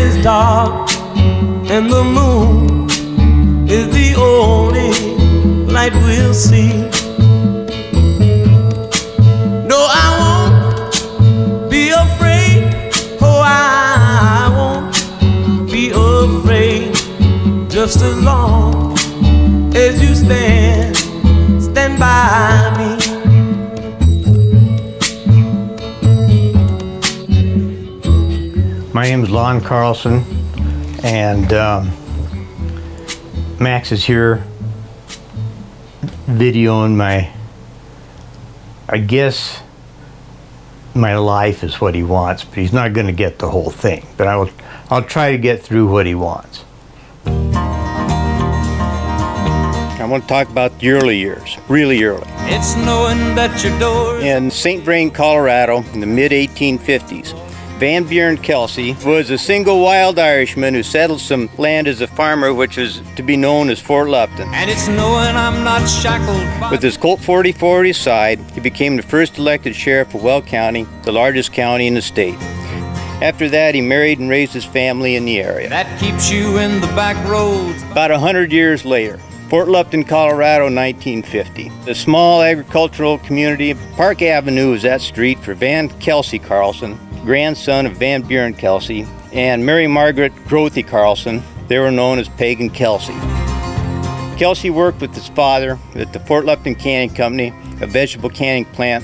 is dark and the moon is the only light we'll see. No, I won't be afraid. Oh, I won't be afraid. Just as long as you stand by me. My name is Lon Carlson, and Max is here videoing I guess my life is what he wants, but he's not going to get the whole thing. But I'll try to get through what he wants. I want to talk about the early years, really early. It's knowing that your door In St. Vrain, Colorado, in the mid-1850s, Van Buren Kacy was a single wild Irishman who settled some land as a farmer, which was to be known as Fort Lupton. and it's knowing I'm not shackled by With his Colt 44 at his side, he became the first elected sheriff of Weld County, the largest county in the state. After that, he married and raised his family in the area. that keeps you in the back roads. About 100 years later, Fort Lupton, Colorado, 1950. The small agricultural community, Park Avenue was that street for Van Kacy Carlson, grandson of Van Buren Kacy, and Mary Margaret Grothy Carlson. They were known as Peg and Kacy. Kacy worked with his father at the Fort Lupton Canning Company, a vegetable canning plant.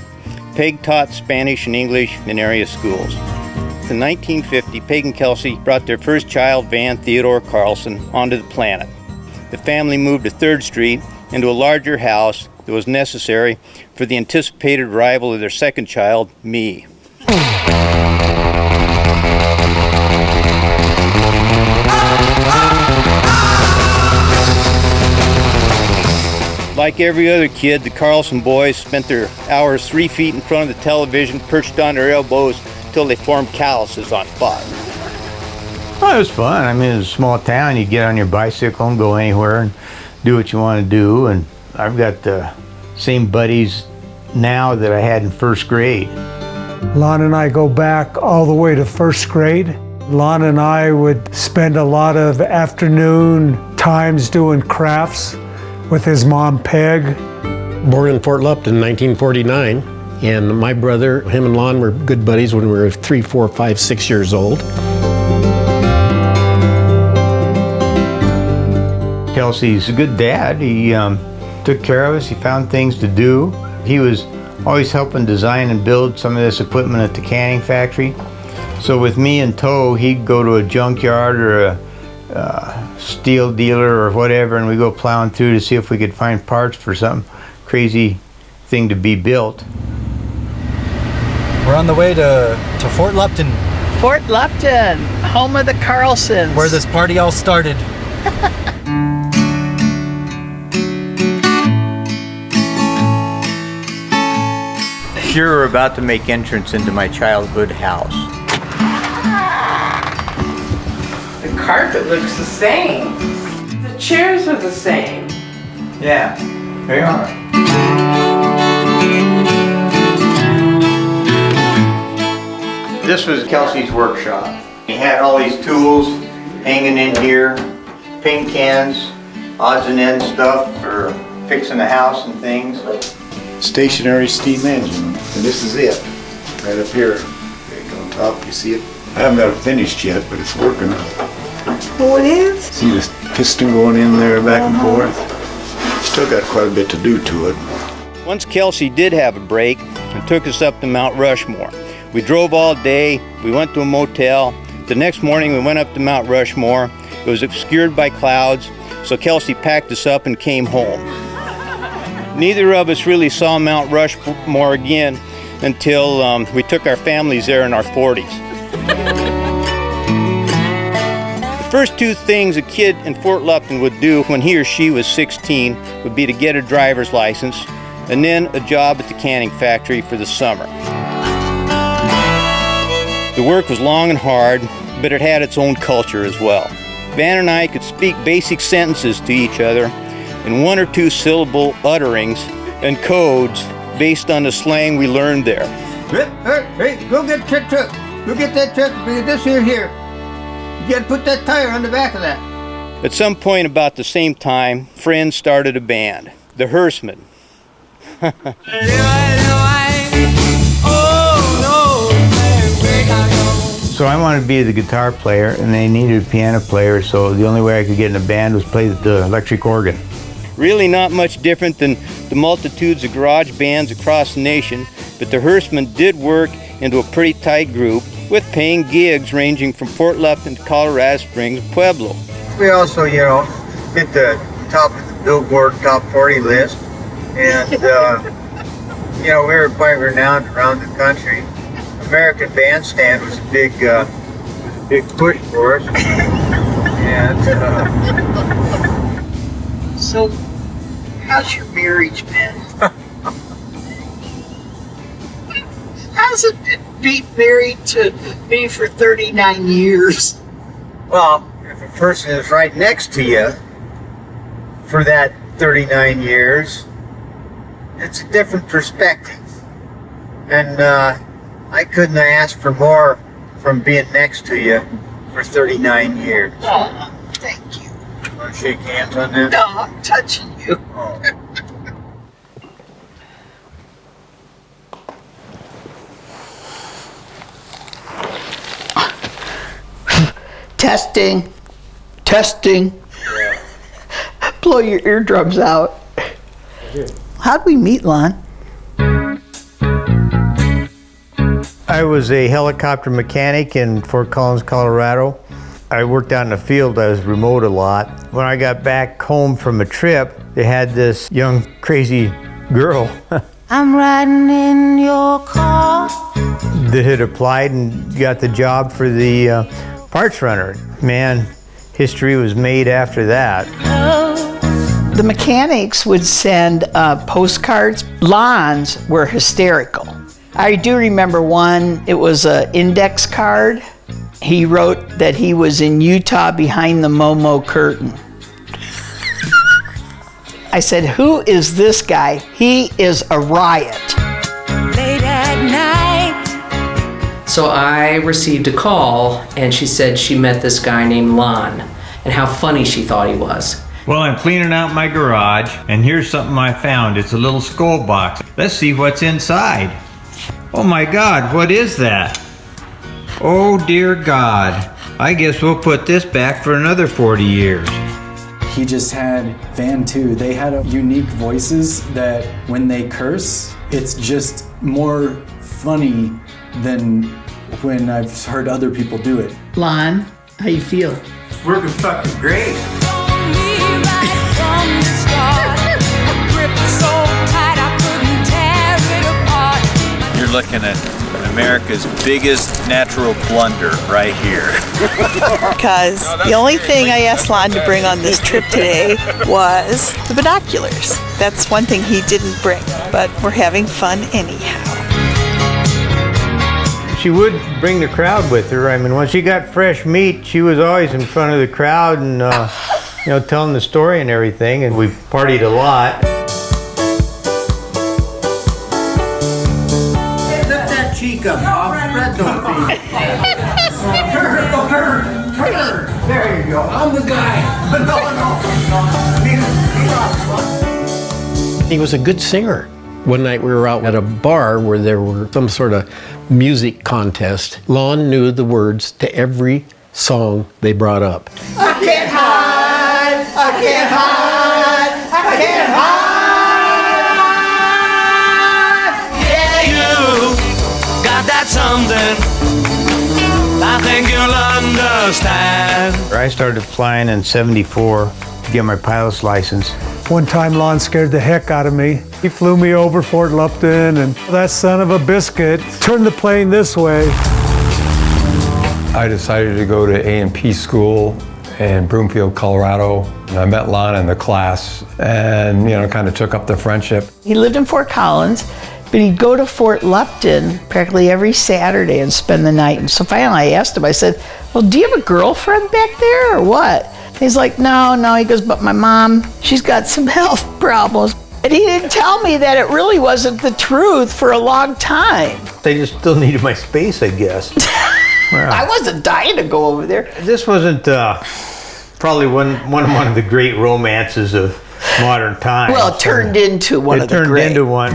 Peg taught Spanish and English in area schools. In 1950, Peg and Kacy brought their first child, Van Theodore Carlson, onto the planet. The family moved to 3rd Street into a larger house that was necessary for the anticipated arrival of their second child, me. Like every other kid, the Carlson boys spent their hours 3 feet in front of the television, perched on their elbows till they formed calluses on spot. Well, it was fun. I mean, it was a small town. You get on your bicycle and go anywhere and do what you want to do. And I've got the same buddies now that I had in 1st grade. Lon and I go back all the way to 1st grade. Lon and I would spend a lot of afternoon times doing crafts with his mom, Peg. Born in Fort Lupton in 1949, and my brother, him and Lon were good buddies when we were 3, 4, 5, 6 years old. Kacy's a good dad. He took care of us. He found things to do. He was always helping design and build some of this equipment at the canning factory. So with me in tow, he'd go to a junkyard or a steel dealer or whatever, and we go plowing through to see if we could find parts for some crazy thing to be built. We're on the way to Fort Lupton, Fort Lupton, home of the Carlsons. where this party all started. Here we're about to make entrance into my childhood house. The carpet looks the same. The chairs are the same. Yeah, they are. This was Kacy's workshop. He had all these tools hanging in here, paint cans, odds and ends stuff for fixing the house and things. Stationary steam engine, and this is it, right up here. There you go on top, you see it? I haven't got it finished yet, but it's working. Oh, it is? See this piston going in there back and forth? Still got quite a bit to do to it. Once Kacy did have a break and took us up to Mount Rushmore. We drove all day, we went to a motel. The next morning we went up to Mount Rushmore. It was obscured by clouds, so Kacy packed us up and came home. Neither of us really saw Mount Rushmore again until we took our families there in our 40s. The first 2 things a kid in Fort Lupton would do when he or she was 16 would be to get a driver's license and then a job at the canning factory for the summer. The work was long and hard, but it had its own culture as well. Van and I could speak basic sentences to each other in 1 or 2 syllable utterings and codes based on the slang we learned there. Hey, go get that truck. Go get that truck. Bring this here. You gotta put that tire on the back of that. At some point about the same time, friends started a band, the Hearstmen. So I wanted to be the guitar player, and they needed a piano player, so the only way I could get in a band was play the electric organ. Really not much different than the multitudes of garage bands across the nation, but the Hearstmen did work into a pretty tight group with paying gigs ranging from Fort Lupton to Colorado Springs, Pueblo. We also, hit the top of the Billboard Top 40 list, and, we were quite renowned around the country. American Bandstand was a big push for us. And so, how's your marriage been? How's it been being married to me for 39 years? Well, if a person is right next to you for that 39 years, it's a different perspective. And I couldn't have asked for more from being next to you for 39 years. Oh, thank you. Want to shake hands on that? No, I'm touching you. Oh. Testing. Testing. Yeah. Blow your eardrums out. How'd we meet, Lon? I was a helicopter mechanic in Fort Collins, Colorado. I worked out in the field. I was remote a lot. When I got back home from a trip, they had this young, crazy girl I'm riding in your car. that had applied and got the job for the parts runner. Man, history was made after that. The mechanics would send postcards. Lon's were hysterical. I do remember one, it was an index card. He wrote that he was in Utah behind the Momo curtain. I said, who is this guy? He is a riot. Late at night. So I received a call, and she said she met this guy named Lon, and how funny she thought he was. Well, I'm cleaning out my garage, and here's something I found. It's a little skull box. Let's see what's inside. Oh my God, what is that? Oh dear God. I guess we'll put this back for another 40 years. He just had Van 2. They had unique voices that when they curse, it's just more funny than when I've heard other people do it. Lon, how you feel? It's working fucking great. You're looking at America's biggest natural blunder right here. Because the only thing I asked Lon to bring on this trip today was the binoculars. That's one thing he didn't bring, but we're having fun anyhow. She would bring the crowd with her. I mean, when she got fresh meat, she was always in front of the crowd and, telling the story and everything, and we partied a lot. Lift that cheek up, Bob. Spread those feet. Turn. There you go. I'm the guy. No. He was a good singer. One night we were out at a bar where there were some sort of music contest. Lon knew the words to every song they brought up. I can't hide. I can't hide. I can't hide. Yeah, you got that something I think you'll understand. I started flying in '74 to get my pilot's license. One time Lon scared the heck out of me. He flew me over Fort Lupton, and that son of a biscuit turned the plane this way. I decided to go to A&P school in Broomfield, Colorado. And I met Lon in the class and, kind of took up the friendship. He lived in Fort Collins, but he'd go to Fort Lupton practically every Saturday and spend the night. And so finally I asked him, I said, well, do you have a girlfriend back there or what? He's like, no. He goes, but my mom, she's got some health problems. And he didn't tell me that it really wasn't the truth for a long time. They just still needed my space, I guess. I wasn't dying to go over there. This wasn't probably one of the great romances of modern times. Well, it turned into one of the great. It turned into one.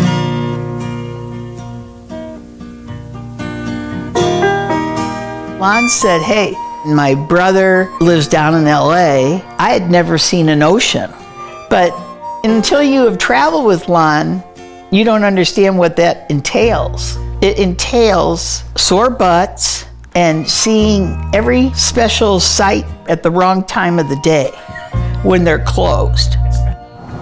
Lon said, hey, my brother lives down in LA. I had never seen an ocean. But until you have traveled with Lon, you don't understand what that entails. It entails sore butts and seeing every special site at the wrong time of the day when they're closed.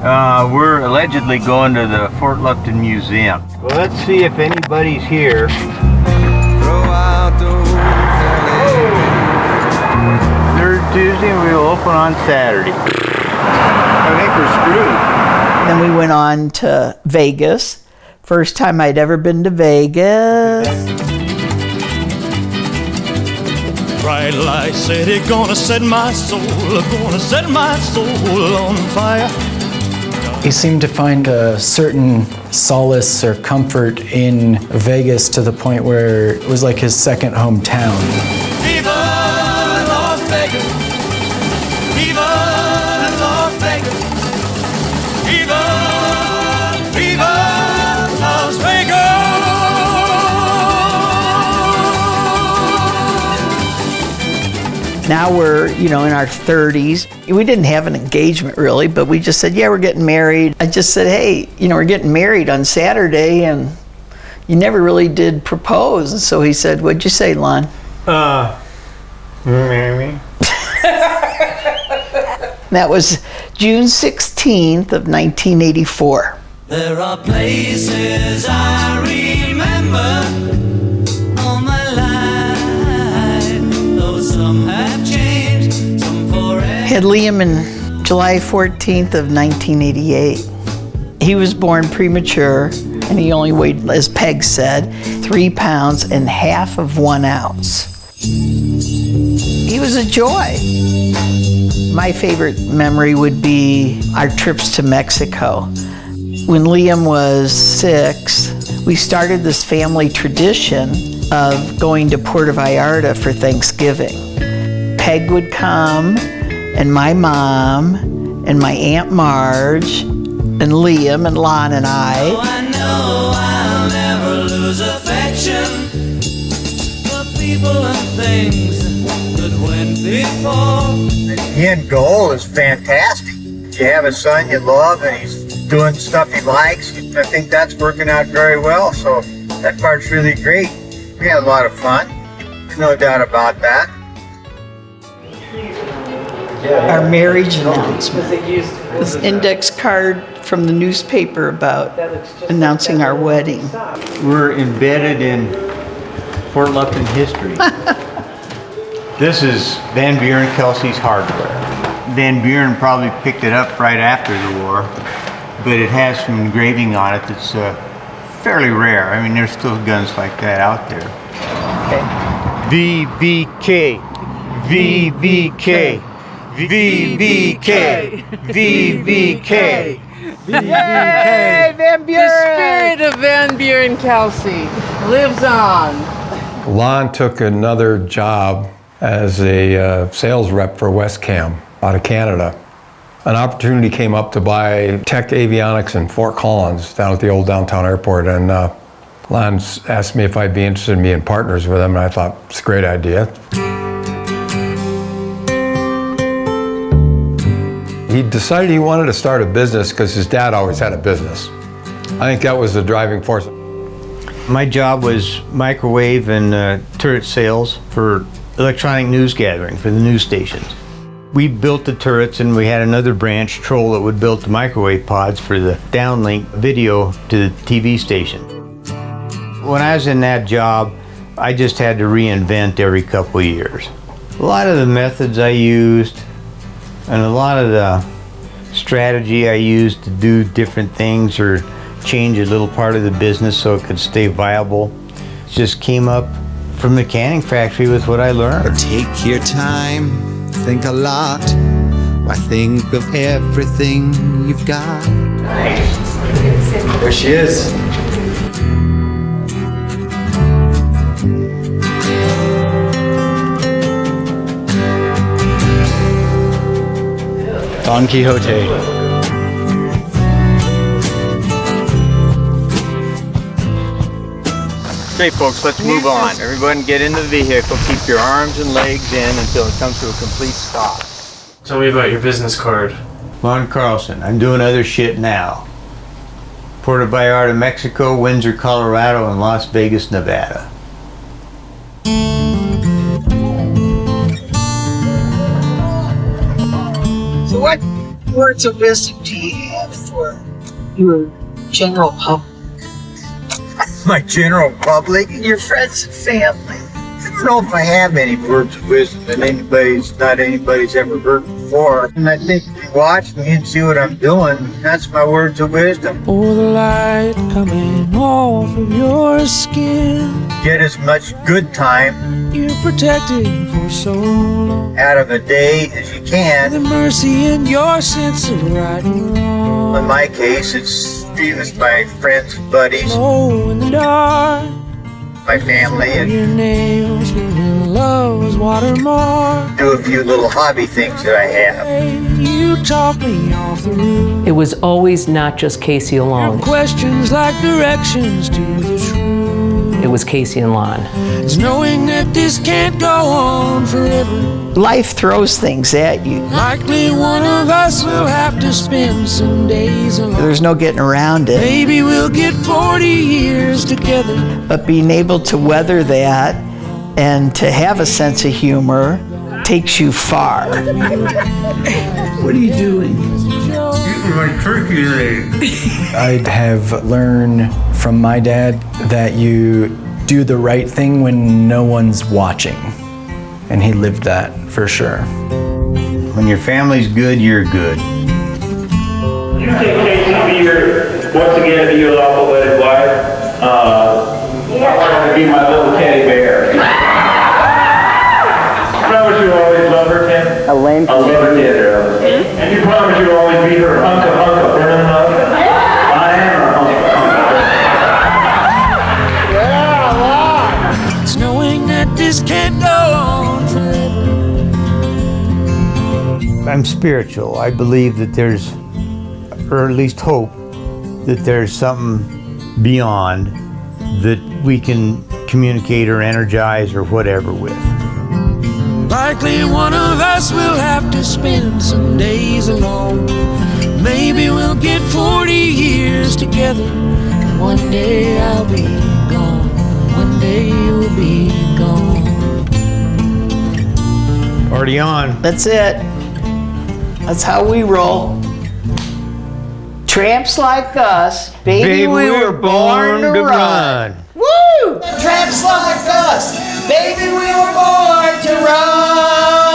We're allegedly going to the Fort Lupton Museum. Well, let's see if anybody's here. Third Tuesday, we will open on Saturday. I think we're screwed. Then we went on to Vegas. First time I'd ever been to Vegas. Bright light city, gonna set my soul on fire. He seemed to find a certain solace or comfort in Vegas to the point where it was like his second hometown. Viva Las Vegas! Viva Las Vegas! Viva, viva Las Vegas! Now we're, in our 30s. We didn't have an engagement really, but we just said, yeah, we're getting married. I just said, hey, we're getting married on Saturday, and you never really did propose. And so he said, what'd you say, Lon? Marry me. That was June 16th of 1984. There are places I remember all my life, though some have changed, some forever. Had Liam in July 14th of 1988. He was born premature, and he only weighed, as Peg said, 3 pounds and half of 1 ounce. He was a joy. My favorite memory would be our trips to Mexico. When Liam was 6, we started this family tradition of going to Puerto Vallarta for Thanksgiving. Peg would come, and my mom, and my Aunt Marge, and Liam, and Lon, and I. Oh, I know I'll never lose affection for people and things that went before. The end goal is fantastic. You have a son you love and he's doing stuff he likes. I think that's working out very well, so that part's really great. We had a lot of fun, no doubt about that. Our marriage announcement. This index card from the newspaper about announcing our wedding. We're embedded in Fort Lupton history. This is Van Buren Kelsey's hardware. Van Buren probably picked it up right after the war, but it has some engraving on it that's fairly rare. I mean, there's still guns like that out there. Okay. VVK, VVK, VVK, VVK. Yay, Van Buren! The spirit of Van Buren Kelsey lives on. Lon took another job as a sales rep for Westcam out of Canada. An opportunity came up to buy Tech Avionics in Fort Collins down at the old downtown airport, and Lon asked me if I'd be interested in being partners with him, and I thought it's a great idea. He decided he wanted to start a business because his dad always had a business. I think that was the driving force. My job was microwave and turret sales for electronic news gathering for the news stations. We built the turrets, and we had another branch, Troll, that would build the microwave pods for the downlink video to the TV station. When I was in that job, I just had to reinvent every couple of years. A lot of the methods I used and a lot of the strategy I used to do different things or change a little part of the business so it could stay viable just came up from the canning factory with what I learned. Take your time, think a lot. Why think of everything you've got? There she is. Don Quixote. Okay, folks, let's move on. Everyone get in the vehicle. Keep your arms and legs in until it comes to a complete stop. Tell me about your business card. Lon Carlson. I'm doing other shit now. Puerto Vallarta, Mexico, Windsor, Colorado, and Las Vegas, Nevada. So what words of wisdom do you have for your general public? My general public, your friends and family. I don't know if I have any words of wisdom that anybody's ever heard before. And I think if you watch me and see what I'm doing, that's my words of wisdom. Oh, the light coming off of your skin. Get as much good time You're protected for so long. out of a day as you can. The mercy in your sense of right and wrong. In my case, it's with my friends and buddies, Oh, in the dark. my family, and Your nails were in love's watermark. do a few little hobby things that I have. You talk me off the roof. It was always not just Kacy alone. Questions like directions to the truth. It was Kacy and Lon. It's knowing that this can't go on forever. Life throws things at you. Likely one of us will have to spend some days alone. There's no getting around it. Maybe we'll get 40 years together. But being able to weather that and to have a sense of humor takes you far. What are you doing? Eating my turkey leg. I have learned from my dad that you do the right thing when no one's watching. And he lived that for sure. When your family's good, you're good. You take Kacy to be your, once again, to be your lawful wedded wife. I want her to be my little teddy bear. Promise you'll always love her, Tim? A lame I'll love her tender. And you promise you'll always be her hunk of burning love? I am her hunk of It's knowing that this can't go on forever. I'm spiritual. I believe that there's, or at least hope, that there's something beyond that we can communicate or energize or whatever with. Likely one of us will have to spend some days alone. Maybe we'll get 40 years together. One day I'll be gone. One day you'll be gone. Already on. That's it. That's how we roll. Tramps like us, baby, we were born to run. Woo! Tramps like us, baby, we were born to run.